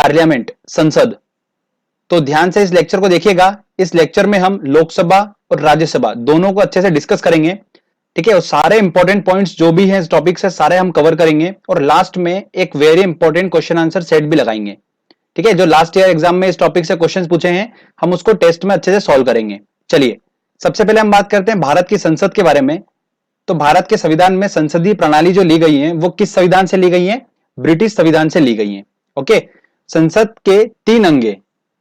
Parliament, संसद। तो ध्यान से इस लेक्चर को देखिएगा। इस लेक्चर में हम लोकसभा और राज्यसभा दोनों को अच्छे से डिस्कस करेंगे, ठीक है। और सारे इंपॉर्टेंट पॉइंट्स जो भी हैं इस टॉपिक से सारे हम कवर करेंगे और लास्ट में एक very important question answer set भी लगाएंगे, ठीक है। जो लास्ट ईयर एग्जाम में इस टॉपिक से क्वेश्चंस पूछे हैं हम उसको टेस्ट में अच्छे से सॉल्व करेंगे। चलिए सबसे पहले हम बात करते हैं भारत की संसद के बारे में। तो भारत के संविधान में संसदीय प्रणाली जो ली गई है वो किस संविधान से ली गई है? ब्रिटिश संविधान से ली गई है। ओके, संसद के 3 अंग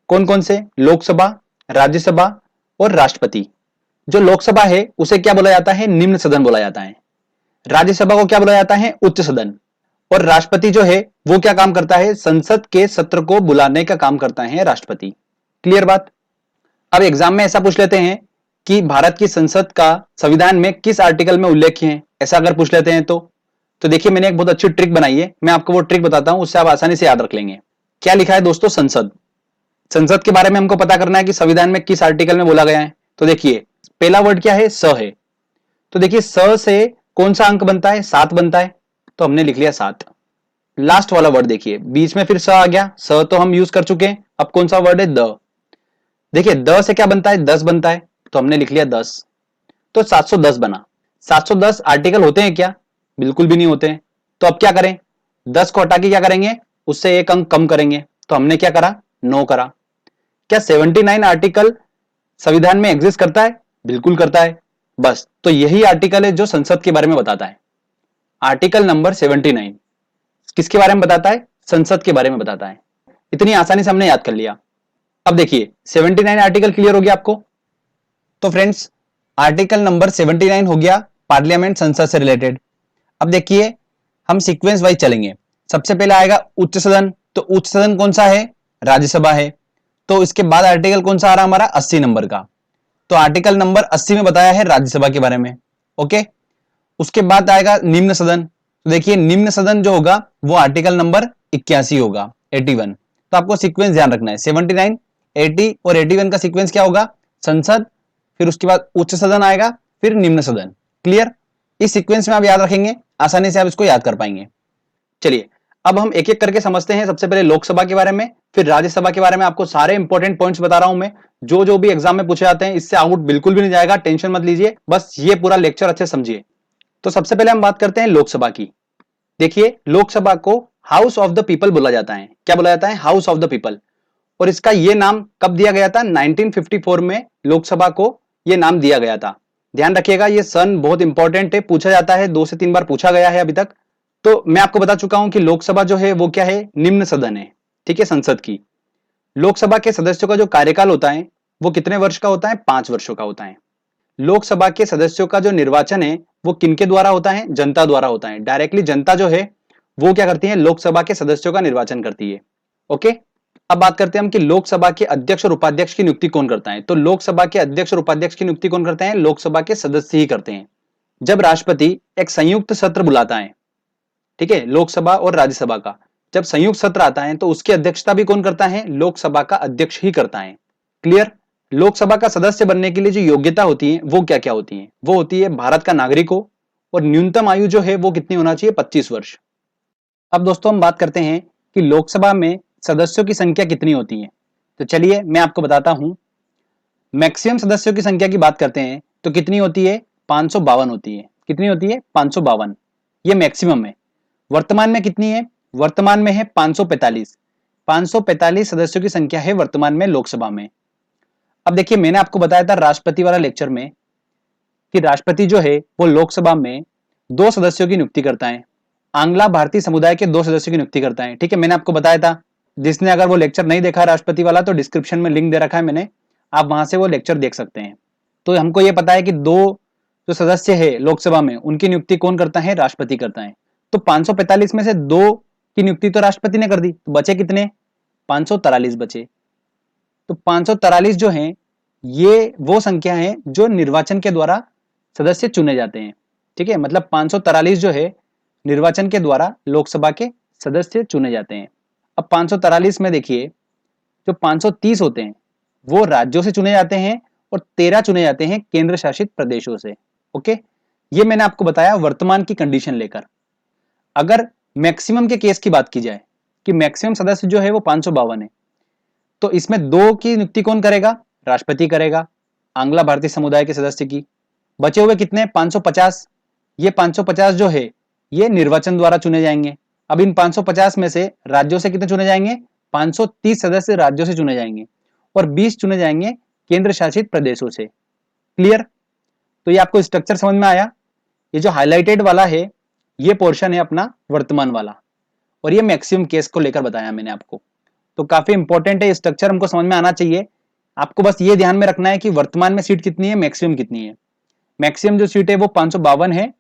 कौन कौन से? लोकसभा, राज्यसभा और राष्ट्रपति। जो लोकसभा है उसे क्या बोला जाता है? निम्न सदन बोला जाता है। राज्यसभा को क्या बोला जाता है? उच्च सदन। और राष्ट्रपति जो है वो क्या काम करता है? संसद के सत्र को बुलाने का काम करता है राष्ट्रपति। क्लियर बात? अब एग्जाम में ऐसा पूछ लेते हैं कि भारत की संसद का संविधान में किस आर्टिकल में उल्लेख है, ऐसा अगर पूछ लेते हैं तो देखिए मैंने एक बहुत अच्छी ट्रिक बनाई है, मैं आपको वो ट्रिक बताता हूं, उससे आप आसानी से याद रख लेंगे। क्या लिखा है दोस्तों? संसद। संसद के बारे में हमको पता करना है कि संविधान में किस आर्टिकल में बोला गया है। तो देखिए पहला वर्ड क्या है? स है। तो देखिए स से कौन सा अंक बनता है? 7 बनता है, तो हमने लिख लिया 7। लास्ट वाला वर्ड देखिए, बीच में फिर स आ गया, स तो हम यूज कर चुके हैं, अब कौन सा वर्ड है? द। देखिए द से क्या बनता है? 10 बनता है, तो हमने लिख लिया 10, तो 710 बना। 710 आर्टिकल होते हैं क्या? बिल्कुल भी नहीं होते हैं। तो अब क्या करें? 10 को हटा के क्या करेंगे? उससे एक अंक कम करेंगे, तो हमने क्या करा? 9 करा। क्या 79 आर्टिकल संविधान में एग्जिस्ट करता है? बिल्कुल करता है। बस तो यही आर्टिकल है जो संसद के बारे में बताता है। आर्टिकल नंबर 79 किसके बारे में बताता है? संसद के बारे में बताता है। इतनी आसानी से हमने याद कर लिया। अब देखिए 79 आर्टिकल क्लियर हो गया आपको? तो फ्रेंड्स आर्टिकल नंबर 79 हो गया पार्लियामेंट, संसद से रिलेटेड। अब देखिए हम सीक्वेंस वाइज चलेंगे। सबसे पहले आएगा उच्च सदन, तो उच्च सदन कौन सा है? राज्यसभा है। तो इसके बाद आर्टिकल कौन सा आ रहा हमारा? 80 नंबर का। तो आर्टिकल नंबर 80 में बताया है राज्यसभा के बारे में। ओके, उसके बाद आएगा निम्न सदन। तो देखिए निम्न सदन जो होगा वो आर्टिकल नंबर 81 होगा, 81। तो आपको सीक्वेंस ध्यान रखना है, 79, 80 और 81 का सीक्वेंस क्या होगा? संसद, फिर उसके बाद उच्च सदन आएगा, फिर निम्न सदन। क्लियर? इस सीक्वेंस में आप याद रखेंगे, आसानी से आप इसको याद कर पाएंगे। चलिए अब हम एक एक करके समझते हैं। सबसे पहले लोकसभा के बारे में, फिर राज्यसभा के बारे में। आपको सारे इंपॉर्टेंट पॉइंट्स बता रहा हूं मैं, जो भी एग्जाम में पूछे जाते हैं, इससे आउट बिल्कुल भी नहीं जाएगा, टेंशन मत लीजिए, बस ये पूरा लेक्चर अच्छे समझिए। तो सबसे पहले हम बात करते हैं लोकसभा की। देखिए लोकसभा को हाउस ऑफ द पीपल बोला जाता है। क्या बोला जाता है? House of the people. और इसका यह नाम कब दिया गया था? 1954 में लोकसभा को यह नाम दिया गया था। ध्यान रखिएगा ये सन बहुत इंपॉर्टेंट है, पूछा जाता है, 2 से 3 बार पूछा गया है अभी तक। तो मैं आपको बता चुका हूं कि लोकसभा जो है वो क्या है? निम्न सदन है, ठीक है, संसद की। लोकसभा के सदस्यों का जो कार्यकाल होता है वो कितने वर्ष का होता है? 5 वर्षों का होता है। लोकसभा के सदस्यों का जो निर्वाचन है वो किनके द्वारा होता है? जनता द्वारा होता है। डायरेक्टली जनता जो है वो क्या करती है? लोकसभा के सदस्यों का निर्वाचन करती है। ओके, अब बात करते हैं हम कि लोकसभा के अध्यक्ष और उपाध्यक्ष की नियुक्ति कौन करता है। तो लोकसभा के अध्यक्ष और उपाध्यक्ष की नियुक्ति कौन करते हैं? लोकसभा के सदस्य ही करते हैं। जब राष्ट्रपति एक संयुक्त सत्र बुलाता है, ठीक है, लोकसभा और राज्यसभा का, जब संयुक्त सत्र आता है तो उसकी अध्यक्षता भी कौन करता है? लोकसभा का अध्यक्ष ही करता है। क्लियर? लोकसभा का सदस्य बनने के लिए जो योग्यता होती है वो क्या क्या होती है? वो होती है भारत का नागरिक हो, और न्यूनतम आयु जो है वो कितनी होना चाहिए? 25 वर्ष। अब दोस्तों हम बात करते हैं कि लोकसभा में सदस्यों की संख्या कितनी होती है। तो चलिए मैं आपको बताता हूं। मैक्सिमम सदस्यों की संख्या की बात करते हैं तो कितनी होती है? 552 होती है। कितनी होती है? 552, ये मैक्सिमम है। वर्तमान में कितनी है? वर्तमान में है 545। 545 सदस्यों की संख्या है वर्तमान में लोकसभा में। अब देखिए मैंने आपको बताया था राष्ट्रपति वाला लेक्चर में कि राष्ट्रपति जो है वो लोकसभा में 2 सदस्यों की नियुक्ति करता है। आंग्ला भारतीय समुदाय के 2 सदस्यों की नियुक्ति करता है, ठीक है, मैंने आपको बताया था। जिसने अगर वो लेक्चर नहीं देखा राष्ट्रपति वाला तो डिस्क्रिप्शन में लिंक दे रखा है मैंने, आप वहां से वो लेक्चर देख सकते हैं। तो हमको ये पता है कि 2 जो सदस्य है लोकसभा में उनकी नियुक्ति कौन करता है? राष्ट्रपति करता है। तो 545 में से 2 की नियुक्ति तो राष्ट्रपति ने कर दी, तो बचे कितने? 543 बचे। तो 543 जो हैं ये वो संख्या है जो निर्वाचन के द्वारा सदस्य चुने जाते हैं, ठीक है, मतलब 543 जो है निर्वाचन के द्वारा लोकसभा के सदस्य चुने जाते हैं। अब 543 में देखिए जो 530 होते हैं वो राज्यों से चुने जाते हैं और 13 चुने जाते हैं केंद्र शासित प्रदेशों से। ओके, ये मैंने आपको बताया वर्तमान की कंडीशन लेकर। अगर मैक्सिमम के केस की बात की जाए कि मैक्सिमम सदस्य जो है वो 552 है। तो इसमें 2 की नियुक्ति कौन करेगा? राष्ट्रपति करेगा, आंग्ला भारतीय समुदाय के सदस्य की। बचे हुए कितने? 550। ये 550 जो है ये निर्वाचन द्वारा चुने जाएंगे। अब इन 550 में से राज्यों से कितने चुने जाएंगे? 530 सदस्य राज्यों से चुने जाएंगे और 20 चुने जाएंगे केंद्र शासित प्रदेशों से। क्लियर? तो ये आपको स्ट्रक्चर समझ में आया? ये जो हाईलाइटेड वाला है ये पोर्शन है अपना वर्तमान वाला, और ये मैक्सिमम केस को लेकर बताया मैंने आपको। तो काफी इंपॉर्टेंट है, स्ट्रक्चर हमको समझ में आना चाहिए। आपको बस ये ध्यान में रखना है कि वर्तमान में सीट कितनी है, मैक्सिमम कितनी है। मैक्सिमम जो सीट है वो 552 है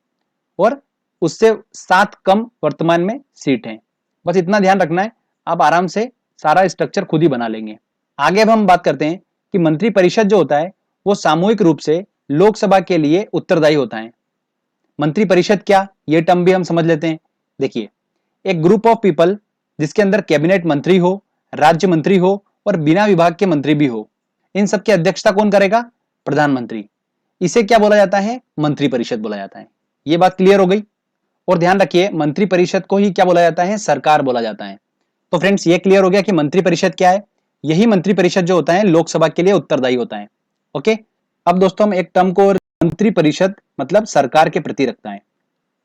और उससे 7 कम वर्तमान में सीट है। बस इतना ध्यान रखना है, आप आराम से सारा स्ट्रक्चर खुद ही बना लेंगे। आगे अब हम बात करते हैं कि मंत्री परिषद जो होता है वो सामूहिक रूप से लोकसभा के लिए उत्तरदायी होता है। मंत्री परिषद क्या, ये टर्म भी हम समझ लेते हैं। देखिए, एक ग्रुप ऑफ पीपल जिसके अंदर कैबिनेट मंत्री हो, राज्य मंत्री हो और बिना विभाग के मंत्री भी हो, इन सबकी अध्यक्षता कौन करेगा? प्रधानमंत्री। इसे क्या बोला जाता है? मंत्री परिषद बोला जाता है। ये बात क्लियर हो गई? और ध्यान रखिए, मंत्री परिषद को ही क्या बोला जाता है? सरकार बोला जाता है। तो फ्रेंड्स, ये क्लियर हो गया कि मंत्री परिषद क्या है। यही मंत्री परिषद जो होता है लोकसभा के लिए उत्तरदायी होता है। ओके, अब दोस्तों हम एक टर्म को, मंत्री परिषद मतलब सरकार के प्रति रखता है।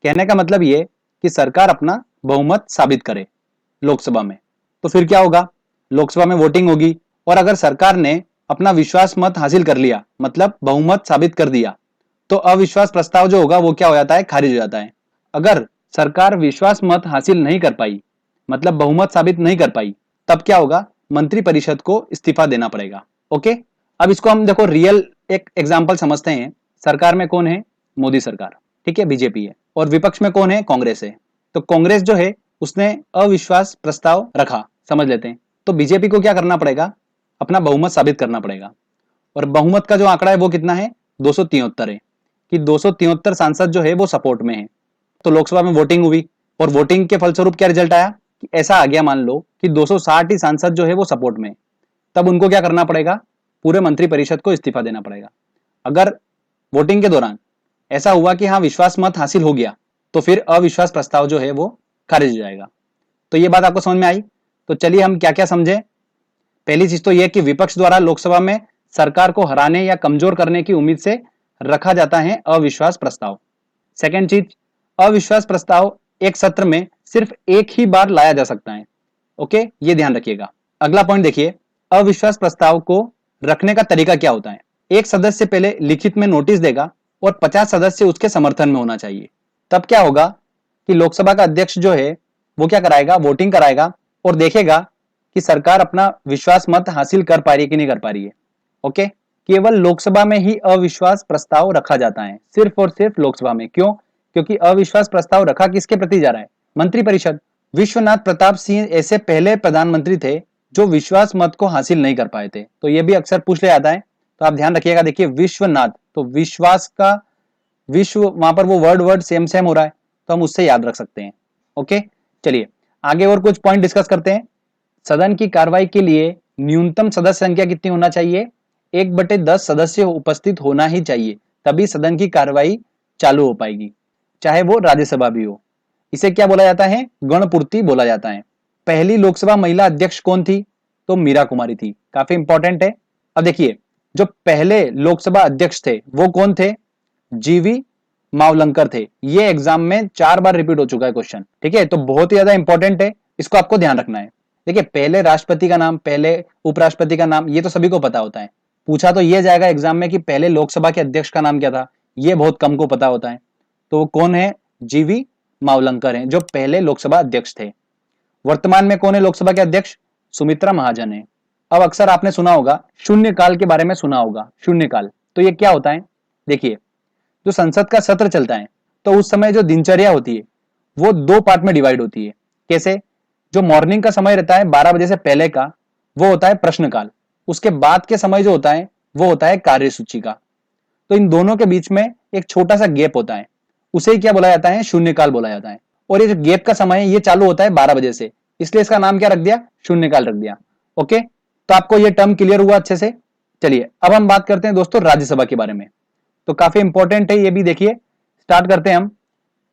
कहने का मतलब ये कि सरकार अपना बहुमत साबित करे लोकसभा में। तो फिर क्या होगा? लोकसभा में वोटिंग होगी और अगर सरकार ने अपना विश्वास मत हासिल कर लिया, मतलब बहुमत साबित कर दिया, तो अविश्वास प्रस्ताव जो होगा वो क्या हो जाता है? खारिज हो जाता है। अगर सरकार विश्वास मत हासिल नहीं कर पाई, मतलब बहुमत साबित नहीं कर पाई, तब क्या होगा? मंत्री परिषद को इस्तीफा देना पड़ेगा। ओके, अब इसको हम देखो रियल एक एग्जाम्पल समझते हैं। सरकार में कौन है? मोदी सरकार, ठीक है, बीजेपी है। और विपक्ष में कौन है? कांग्रेस है। तो कांग्रेस जो है उसने अविश्वास प्रस्ताव रखा, समझ लेते हैं। तो बीजेपी को क्या करना पड़ेगा? अपना बहुमत साबित करना पड़ेगा। और बहुमत का जो आंकड़ा है वो कितना है? 273 है, कि 273 सांसद जो है वो सपोर्ट में है। तो लोकसभा में वोटिंग हुई और वोटिंग के फलस्वरूप क्या रिजल्ट आया कि ऐसा आ गया, मान लो कि 260 ही सांसद जो है वो सपोर्ट में। तब उनको क्या करना पड़ेगा? पूरे मंत्री परिषद को इस्तीफा देना पड़ेगा। अगर वोटिंग के दौरान ऐसा हुआ कि हाँ विश्वास मत हासिल हो गया, तो फिर अविश्वास प्रस्ताव जो है वो खारिज हो जाएगा। तो ये बात आपको समझ में आई? तो चलिए हम क्या क्या समझे। पहली चीज तो यह कि विपक्ष द्वारा लोकसभा में सरकार को हराने या कमजोर करने की उम्मीद से रखा जाता है अविश्वास प्रस्ताव। सेकेंड चीज, अविश्वास प्रस्ताव एक सत्र में सिर्फ एक ही बार लाया जा सकता है। ओके, ये ध्यान रखिएगा। अगला पॉइंट देखिए, अविश्वास प्रस्ताव को रखने का तरीका क्या होता है? एक सदस्य पहले लिखित में नोटिस देगा और 50 सदस्य उसके समर्थन में होना चाहिए। तब क्या होगा कि लोकसभा का अध्यक्ष जो है वो क्या कराएगा? वोटिंग कराएगा और देखेगा कि सरकार अपना विश्वास मत हासिल कर पा रही है कि नहीं कर पा रही है। ओके, केवल लोकसभा में ही अविश्वास प्रस्ताव रखा जाता है, सिर्फ और सिर्फ लोकसभा में। क्यों? क्योंकि अविश्वास प्रस्ताव रखा किसके प्रति जा रहा है? मंत्री परिषद। विश्वनाथ प्रताप सिंह ऐसे पहले प्रधानमंत्री थे जो विश्वास मत को हासिल नहीं कर पाए थे। तो ये भी अक्सर पूछ लिया जाता है, तो आप ध्यान रखिएगा। देखिए, विश्वनाथ, तो विश्वास का विश्व, वहां पर वो वर्ड सेम सेम हो रहा है, तो हम उससे याद रख सकते हैं। ओके, चलिए आगे और कुछ पॉइंट डिस्कस करते हैं। सदन की कार्रवाई के लिए न्यूनतम सदस्य संख्या कितनी होना चाहिए? 1/10 सदस्य उपस्थित होना ही चाहिए, तभी सदन की कार्रवाई चालू हो पाएगी, चाहे वो राज्यसभा भी हो। इसे क्या बोला जाता है? गणपूर्ति बोला जाता है। पहली लोकसभा महिला अध्यक्ष कौन थी? तो मीरा कुमारी थी। काफी इंपॉर्टेंट है। अब देखिए, जो पहले लोकसभा अध्यक्ष थे वो कौन थे? जीवी मावलंकर थे। ये एग्जाम में 4 बार रिपीट हो चुका है क्वेश्चन, ठीक है, तो बहुत ही ज्यादा इंपॉर्टेंट है, इसको आपको ध्यान रखना है। देखिए, पहले राष्ट्रपति का नाम, पहले उपराष्ट्रपति का नाम, ये तो सभी को पता होता है। पूछा तो ये जाएगा एग्जाम में कि पहले लोकसभा के अध्यक्ष का नाम क्या था, ये बहुत कम को पता होता है। तो वो कौन है? जीवी मावलंकर हैं, जो पहले लोकसभा अध्यक्ष थे। वर्तमान में कौन है लोकसभा के अध्यक्ष? सुमित्रा महाजन है। अब अक्सर आपने सुना होगा शून्यकाल के बारे में, सुना होगा शून्यकाल। तो ये क्या होता है? देखिए, जो संसद का सत्र चलता है तो उस समय जो दिनचर्या होती है वो 2 पार्ट में डिवाइड होती है। कैसे? जो मॉर्निंग का समय रहता है 12 बजे से पहले का, वो होता है प्रश्नकाल। उसके बाद के समय जो होता है वो होता है कार्यसूची का। तो इन दोनों के बीच में एक छोटा सा गैप होता है, उसे क्या बोला जाता है? शून्यकाल बोला जाता है। और ये जो गैप का समय है ये चालू होता है 12 बजे से, इसलिए इसका नाम क्या रख दिया? शून्यकाल रख दिया। ओके, तो आपको ये टर्म क्लियर हुआ अच्छे से? चलिए अब हम बात करते हैं दोस्तों राज्यसभा के बारे में। तो काफी इंपॉर्टेंट है ये भी। देखिए, स्टार्ट करते हैं हम।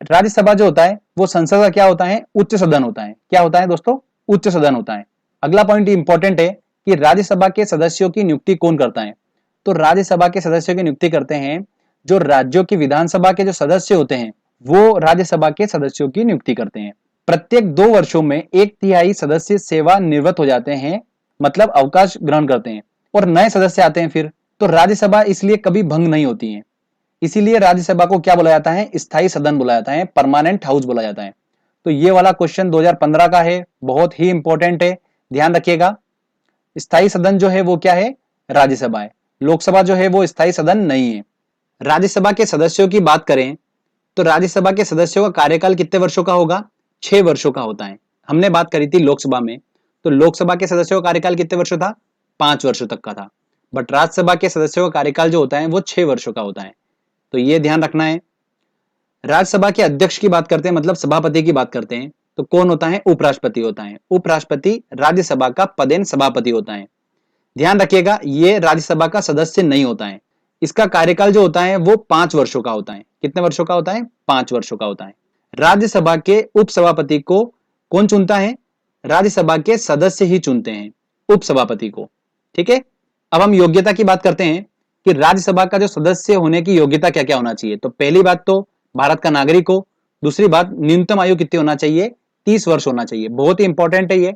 राज्यसभा जो होता है वो संसद का क्या होता है? उच्च सदन होता है। क्या होता है दोस्तों? उच्च सदन होता है। अगला पॉइंट इंपॉर्टेंट है कि राज्यसभा के सदस्यों की नियुक्ति कौन करता है? तो राज्यसभा के सदस्यों की नियुक्ति करते हैं जो राज्यों की विधानसभा के जो सदस्य होते हैं, वो राज्यसभा के सदस्यों की नियुक्ति करते हैं। प्रत्येक 2 वर्षों में 1/3 सदस्य सेवा निवृत्त हो जाते हैं, मतलब अवकाश ग्रहण करते हैं, और नए सदस्य आते हैं फिर। तो राज्यसभा इसलिए कभी भंग नहीं होती है। इसीलिए राज्यसभा को क्या बोला जाता है? स्थायी सदन बोला जाता है, परमानेंट हाउस बोला जाता है। तो ये वाला क्वेश्चन 2015 का है, बहुत ही इंपॉर्टेंट है, ध्यान रखिएगा। स्थायी सदन जो है वो क्या है? राज्यसभा है। लोकसभा जो है वो स्थायी सदन नहीं है। राज्यसभा के सदस्यों की बात करें तो राज्यसभा के सदस्यों का कार्यकाल कितने वर्षों का होगा? 6 वर्षों का होता है। हमने बात करी थी लोकसभा में, तो लोकसभा के सदस्यों का कार्यकाल कितने वर्षों था? 5 वर्षों तक का था। बट राज्यसभा के सदस्यों का कार्यकाल जो होता है वो 6 वर्षों का होता है। तो ये ध्यान रखना है। राज्यसभा के अध्यक्ष की बात करते हैं, मतलब सभापति की बात करते हैं, तो कौन होता है? उपराष्ट्रपति होता है। उपराष्ट्रपति राज्यसभा का पदेन सभापति होता है। ध्यान रखिएगा, ये राज्यसभा का सदस्य नहीं होता है। इसका कार्यकाल जो होता है वो 5 वर्षों का होता है। कितने वर्षों का होता है? 5 वर्षों का होता है। राज्यसभा के उपसभापति को कौन चुनता है? राज्यसभा के सदस्य ही चुनते हैं उपसभापति को। ठीक है, अब हम योग्यता की बात करते हैं कि राज्यसभा का जो सदस्य होने की योग्यता क्या क्या होना चाहिए। तो पहली बात तो भारत का नागरिक हो। दूसरी बात, न्यूनतम आयु कितनी होना चाहिए? 30 वर्ष होना चाहिए। बहुत ही इंपॉर्टेंट है ये।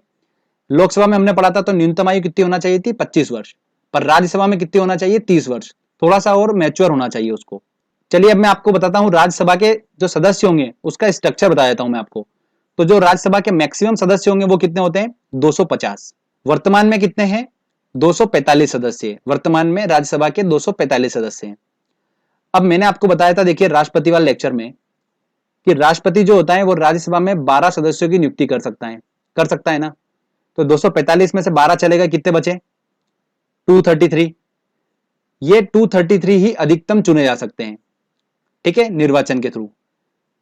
लोकसभा में हमने पढ़ा था तो न्यूनतम आयु कितनी होना चाहिए थी? 25 वर्ष। पर राज्यसभा में कितनी होना चाहिए? 30 वर्ष। थोड़ा सा और मैच्योर होना चाहिए उसको। चलिए अब मैं आपको बताता हूं राज्यसभा के जो सदस्य होंगे उसका स्ट्रक्चर बता देता हूं मैं आपको। तो जो राज्यसभा के मैक्सिमम सदस्य होंगे वो कितने होते हैं? 250। वर्तमान में कितने हैं? 245 सदस्य। वर्तमान में राज्यसभा के 245 सदस्य हैं। अब मैंने आपको बताया था, देखिए राष्ट्रपति वाले लेक्चर में, कि राष्ट्रपति जो होता है वो राज्यसभा में 12 सदस्यों की नियुक्ति कर सकता है ना। तो 245 में से 12 चलेगा, कितने बचे? 233। ये 233 ही अधिकतम चुने जा सकते हैं, ठीक है, निर्वाचन के थ्रू।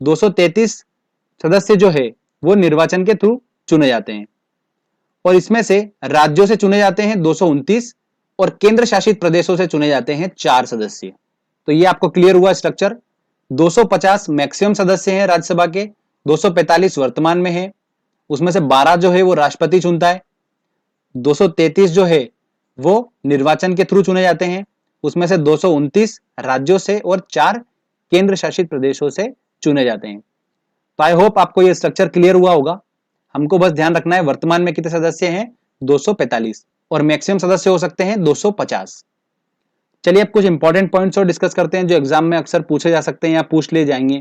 233 सदस्य जो है वो निर्वाचन के थ्रू चुने जाते हैं, और इसमें से राज्यों से चुने जाते हैं 229 और केंद्र शासित प्रदेशों से चुने जाते हैं 4 सदस्य। तो ये आपको क्लियर हुआ स्ट्रक्चर। 250 मैक्सिमम सदस्य हैं राज्यसभा के, 245 वर्तमान में है, उसमें से 12 जो है वो राष्ट्रपति चुनता है, 233 जो है वो निर्वाचन के थ्रू चुने जाते हैं, उसमें से 229 राज्यों से और 4 केंद्र शासित प्रदेशों से चुने जाते हैं। तो आई होप आपको ये स्ट्रक्चर क्लियर हुआ होगा। हमको बस ध्यान रखना है वर्तमान में कितने सदस्य हैं? 245, और मैक्सिमम सदस्य हो सकते हैं 250। चलिए अब कुछ इंपॉर्टेंट पॉइंट्स और डिस्कस करते हैं जो एग्जाम में अक्सर पूछे जा सकते हैं या पूछ लिए जाएंगे।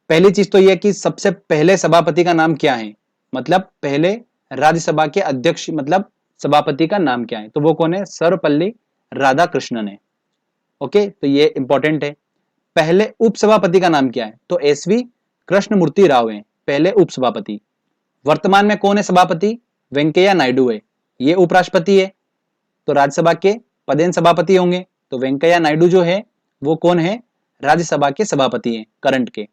पहली चीज तो यह कि सबसे पहले सभापति का नाम क्या है, मतलब पहले राज्यसभा के अध्यक्ष मतलब सभापति का नाम क्या है, तो वो कौन है? सर्वपल्ली राधाकृष्णन है। ओके, तो ये इंपॉर्टेंट है। पहले उपसभापति का नाम क्या है? तो एसवी कृष्णमूर्ति राव है पहले उपसभापति। वर्तमान में कौन है सभापति? वेंकैया नायडू है, ये उपराष्ट्रपति है। तो राज्यसभा के पदेन सभापति होंगे, तो वेंकैया नायडू जो है वो कौन है? राज्यसभा के सभापति हैं करंट के।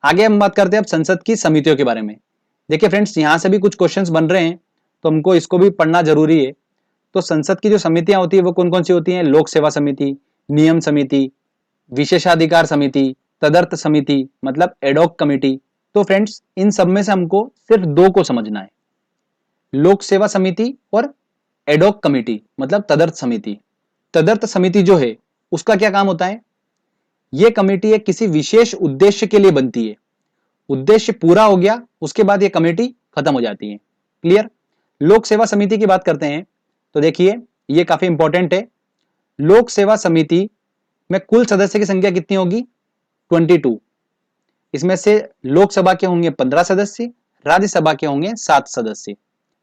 आगे हम बात करते हैं अब संसद की समितियों के बारे में। देखिए फ्रेंड्स, यहां से भी कुछ क्वेश्चंस बन रहे हैं तो हमको इसको भी पढ़ना जरूरी है। तो संसद की जो समितियां होती है वो कौन कौन सी होती हैं? लोक सेवा समिति, नियम समिति, विशेषाधिकार समिति, तदर्थ समिति मतलब एडॉक कमेटी। तो फ्रेंड्स, इन सब में से हमको सिर्फ 2 को समझना है, लोक सेवा समिति और एडॉक कमेटी मतलब तदर्थ समिति। तदर्थ समिति जो है उसका क्या काम होता है? यह कमेटी एक किसी विशेष उद्देश्य के लिए बनती है, उद्देश्य पूरा हो गया उसके बाद यह कमेटी खत्म हो जाती है। क्लियर? लोक सेवा समिति की बात करते हैं तो देखिए यह काफी इंपॉर्टेंट है। लोक सेवा समिति में कुल सदस्य की संख्या कितनी होगी? 22। इसमें से लोकसभा के होंगे 15 सदस्य, राज्यसभा के होंगे 7 सदस्य।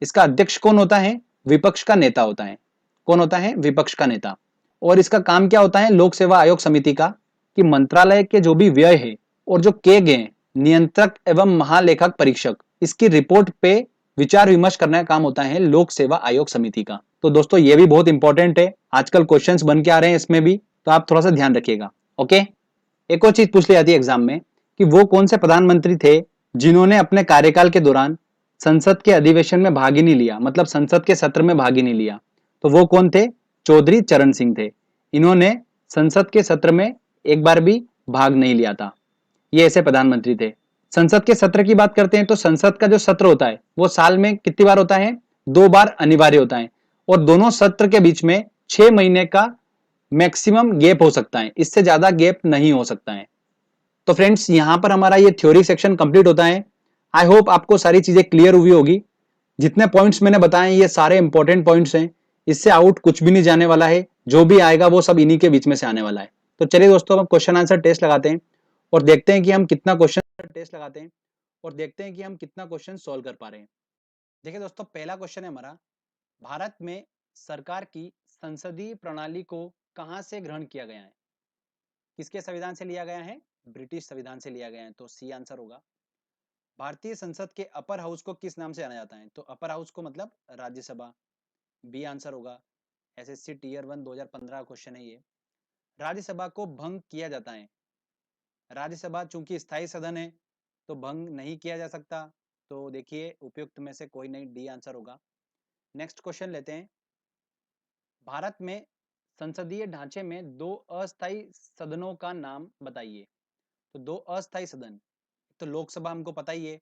इसका अध्यक्ष कौन होता है? विपक्ष का नेता होता है। कौन होता है? विपक्ष का नेता। और इसका काम क्या होता है लोक सेवा आयोग समिति का? कि मंत्रालय के जो भी व्यय है और जो किए गए नियंत्रक एवं महालेखक परीक्षक, इसकी रिपोर्ट पे विचार विमर्श करने का काम होता है लोक सेवा आयोग समिति का। तो दोस्तों ये भी बहुत इंपॉर्टेंट है, आजकल क्वेश्चंस बन के आ रहे हैं इसमें भी, तो आप थोड़ा सा ध्यान रखिएगा। ओके, एक और चीज पूछ ली जाती है एग्जाम में कि वो कौन से प्रधानमंत्री थे जिन्होंने अपने कार्यकाल के दौरान संसद के अधिवेशन में भाग ही नहीं लिया, मतलब संसद के सत्र में भाग ही नहीं लिया। तो वो कौन थे? चौधरी चरण सिंह थे। इन्होंने संसद के सत्र में एक बार भी भाग नहीं लिया था। ये ऐसे प्रधानमंत्री थे। संसद के सत्र की बात करते हैं तो संसद का जो सत्र होता है वो साल में कितनी बार होता है? 2 बार अनिवार्य होता है और दोनों सत्र के बीच में 6 महीने का मैक्सिमम गैप हो सकता है, इससे ज्यादा गैप नहीं हो सकता है। तो फ्रेंड्स यहां पर हमारा ये थ्योरी सेक्शन कंप्लीट होता है। आई होप आपको सारी चीजें क्लियर हुई होगी। जितने पॉइंट्स मैंने बताए ये सारे इंपॉर्टेंट पॉइंट्स हैं, इससे आउट कुछ भी नहीं जाने वाला है, जो भी आएगा वो सब इन्हीं के बीच में से आने वाला है। तो चलिए दोस्तों हम क्वेश्चन आंसर टेस्ट लगाते हैं और देखते हैं कि हम कितना क्वेश्चन टेस्ट लगाते हैं और देखते हैं कि हम कितना क्वेश्चन सॉल्व कर पा रहे हैं। देखिए दोस्तों पहला क्वेश्चन है हमारा, भारत में सरकार की संसदीय प्रणाली को कहां से ग्रहण किया गया है? किसके संविधान से लिया गया है? ब्रिटिश संविधान से लिया गया है, तो सी आंसर होगा। भारतीय संसद के अपर हाउस को किस नाम से जाना जाता है? तो अपर हाउस को मतलब राज्यसभा, बी आंसर होगा। एसएससी टीयर 1 2015 क्वेश्चन है ये। राज्यसभा को भंग किया जाता है, राज्यसभा चूंकि स्थायी सदन है तो भंग नहीं किया जा सकता, तो देखिए उपयुक्त में से कोई नहीं, डी आंसर होगा। नेक्स्ट क्वेश्चन लेते हैं, भारत में संसदीय ढांचे में 2 अस्थायी सदनों का नाम बताइए। तो 2 अस्थायी सदन, तो लोकसभा हमको पता ही है,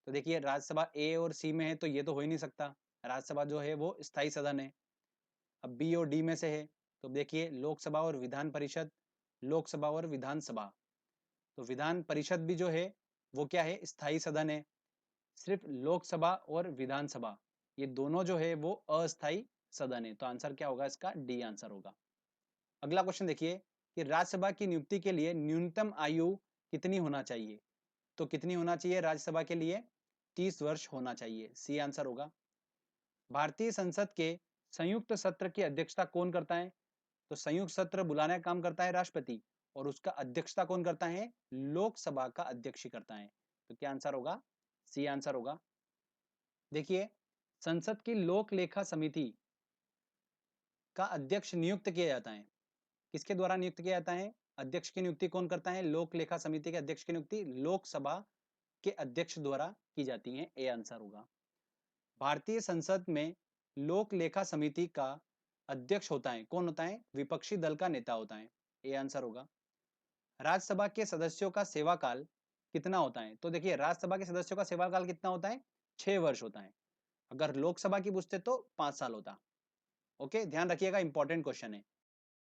तो देखिए राज्यसभा ए और सी में है तो ये तो हो ही नहीं सकता, राज्यसभा जो है वो स्थायी सदन है। अब बी और डी में से है, तो देखिए लोकसभा और विधान परिषद, लोकसभा और विधानसभा, तो विधान परिषद भी जो है वो क्या है? स्थायी सदन है। सिर्फ लोकसभा और विधानसभा ये दोनों जो है वो अस्थायी सदन है, तो आंसर क्या होगा इसका? डी आंसर होगा। अगला क्वेश्चन देखिए कि राज्यसभा की नियुक्ति के लिए न्यूनतम आयु कितनी होना चाहिए? तो कितनी होना चाहिए राज्यसभा के लिए? 30 वर्ष होना चाहिए, सी आंसर होगा। भारतीय संसद के संयुक्त सत्र की अध्यक्षता कौन करता है? तो संयुक्त सत्र बुलाने का काम करता है राष्ट्रपति और उसका अध्यक्षता कौन करता है? लोकसभा का अध्यक्ष करता है, तो क्या आंसर होगा? सी आंसर होगा। देखिए संसद की लोक लेखा समिति का अध्यक्ष नियुक्त किया जाता है, किसके द्वारा नियुक्त किया जाता है? अध्यक्ष की नियुक्ति कौन करता है? लोक लेखा समिति के अध्यक्ष की नियुक्ति लोकसभा के अध्यक्ष द्वारा की जाती है, ए आंसर होगा। भारतीय संसद में लोक लेखा समिति का अध्यक्ष होता है, कौन होता है? विपक्षी दल का नेता होता है, ए आंसर होगा। राज्यसभा के सदस्यों का सेवा काल कितना होता है? तो देखिए राज्यसभा के सदस्यों का सेवा काल कितना होता है? 6 वर्ष होता है। अगर लोकसभा की पूछते तो 5 साल होता। ओके ध्यान रखिएगा, इंपॉर्टेंट क्वेश्चन है।